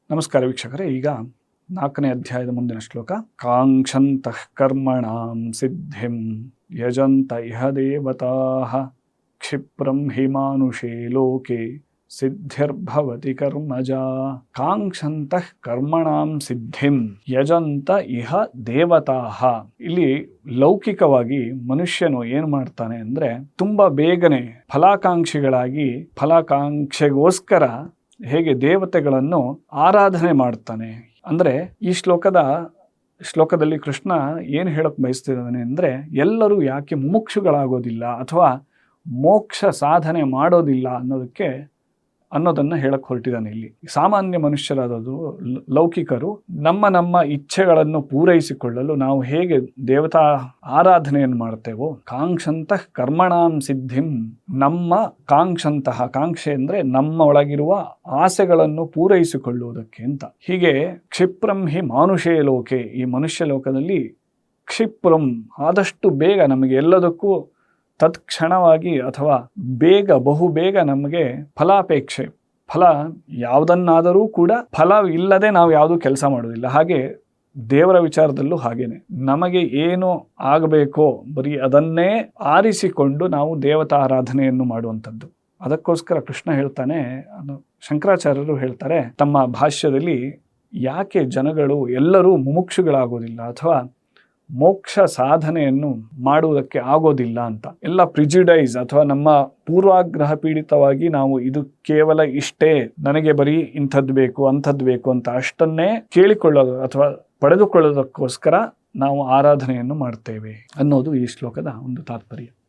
ನಮಸ್ಕಾರ ವೀಕ್ಷಕರೇ, ಈಗ 4ನೇ ಅಧ್ಯಾಯದ ಮುಂದಿನ ಶ್ಲೋಕ. ಕಾಂಕ್ಷಂತಃ ಕರ್ಮಣಾಂ ಸಿದ್ಧಿಂ ಯಜಂತ ಇಹ ದೇವತಾಃ ಕ್ಷಿಪ್ರಂ ಹಿ ಮಾನುಷೇ ಲೋಕೆ ಸಿದ್ಧಿರ್ಭವತಿ ಕರ್ಮಜಾ. ಕಾಂಕ್ಷಂತಃ ಕರ್ಮಣಾಂ ಸಿದ್ಧಿಂ ಯಜಂತ ಇಹ ದೇವತಾಃ. ಇಲ್ಲಿ ಲೌಕಿಕವಾಗಿ ಮನುಷ್ಯನು ಏನು ಮಾಡ್ತಾನೆ ಅಂದ್ರೆ, ತುಂಬಾ ಬೇಗನೆ ಫಲಾಕಾಂಕ್ಷೆಗೋಸ್ಕರ ಹೇಗೆ ದೇವತೆಗಳನ್ನು ಆರಾಧನೆ ಮಾಡ್ತಾನೆ. ಅಂದ್ರೆ ಈ ಶ್ಲೋಕದಲ್ಲಿ ಕೃಷ್ಣ ಏನು ಹೇಳಕ್ ಬಯಸ್ತಿದ್ದಾನೆ ಅಂದ್ರೆ, ಎಲ್ಲರೂ ಯಾಕೆ ಮುಮುಕ್ಷುಗಳಾಗೋದಿಲ್ಲ ಅಥವಾ ಮೋಕ್ಷ ಸಾಧನೆ ಮಾಡೋದಿಲ್ಲ ಅನ್ನೋದನ್ನ ಹೇಳಕ್ ಹೊರಟಿದ್ದಾನೆ. ಇಲ್ಲಿ ಸಾಮಾನ್ಯ ಮನುಷ್ಯರಾದವರು, ಲೌಕಿಕರು, ನಮ್ಮ ಇಚ್ಛೆಗಳನ್ನು ಪೂರೈಸಿಕೊಳ್ಳಲು ನಾವು ಹೇಗೆ ದೇವತಾ ಆರಾಧನೆಯನ್ನು ಮಾಡ್ತೇವೋ, ಕಾಂಕ್ಷಂತಃ ಕರ್ಮಣಾಂ ಸಿದ್ಧಿಂ, ನಮ್ಮ ಕಾಂಕ್ಷೆ ಅಂದ್ರೆ ನಮ್ಮ ಒಳಗಿರುವ ಆಸೆಗಳನ್ನು ಪೂರೈಸಿಕೊಳ್ಳುವುದಕ್ಕೆ ಅಂತ. ಹೀಗೆ ಕ್ಷಿಪ್ರಂ ಹಿ ಮಾನುಷೇ ಲೋಕೆ, ಈ ಮನುಷ್ಯ ಲೋಕದಲ್ಲಿ ಕ್ಷಿಪ್ರಂ, ಆದಷ್ಟು ಬೇಗ ನಮಗೆ ಎಲ್ಲದಕ್ಕೂ ತತ್ಕ್ಷಣವಾಗಿ ಅಥವಾ ಬಹುಬೇಗ ನಮಗೆ ಫಲಾಪೇಕ್ಷೆ, ಫಲ ಯಾವುದನ್ನಾದರೂ ಕೂಡ ಫಲ ಇಲ್ಲದೆ ನಾವು ಯಾವುದೂ ಕೆಲಸ ಮಾಡೋದಿಲ್ಲ. ಹಾಗೆ ದೇವರ ವಿಚಾರದಲ್ಲೂ ಹಾಗೇನೆ, ನಮಗೆ ಏನು ಆಗಬೇಕೋ ಬರೀ ಅದನ್ನೇ ಆರಿಸಿಕೊಂಡು ನಾವು ದೇವತಾ ಆರಾಧನೆಯನ್ನು ಮಾಡುವಂಥದ್ದು. ಅದಕ್ಕೋಸ್ಕರ ಕೃಷ್ಣ ಹೇಳ್ತಾನೆ, ಶಂಕರಾಚಾರ್ಯರು ಹೇಳ್ತಾರೆ ತಮ್ಮ ಭಾಷ್ಯದಲ್ಲಿ, ಯಾಕೆ ಜನಗಳು ಎಲ್ಲರೂ ಮುಮುಕ್ಷುಗಳಾಗೋದಿಲ್ಲ ಅಥವಾ ಮೋಕ್ಷ ಸಾಧನೆಯನ್ನು ಮಾಡುವುದಕ್ಕೆ ಆಗೋದಿಲ್ಲ ಅಂತ. ಎಲ್ಲ ಪ್ರಿಜುಡೈಸ್ ಅಥವಾ ನಮ್ಮ ಪೂರ್ವಾಗ್ರಹ ಪೀಡಿತವಾಗಿ ನಾವು ಇದು ಕೇವಲ ಇಷ್ಟೇ, ನನಗೆ ಬರೀ ಇಂಥದ್ದು ಬೇಕು ಅಂಥದ್ದು ಬೇಕು ಅಂತ ಅಷ್ಟನ್ನೇ ಕೇಳಿಕೊಳ್ಳೋದು ಅಥವಾ ಪಡೆದುಕೊಳ್ಳೋದಕ್ಕೋಸ್ಕರ ನಾವು ಆರಾಧನೆಯನ್ನು ಮಾಡ್ತೇವೆ ಅನ್ನೋದು ಈ ಶ್ಲೋಕದ ಒಂದು ತಾತ್ಪರ್ಯ.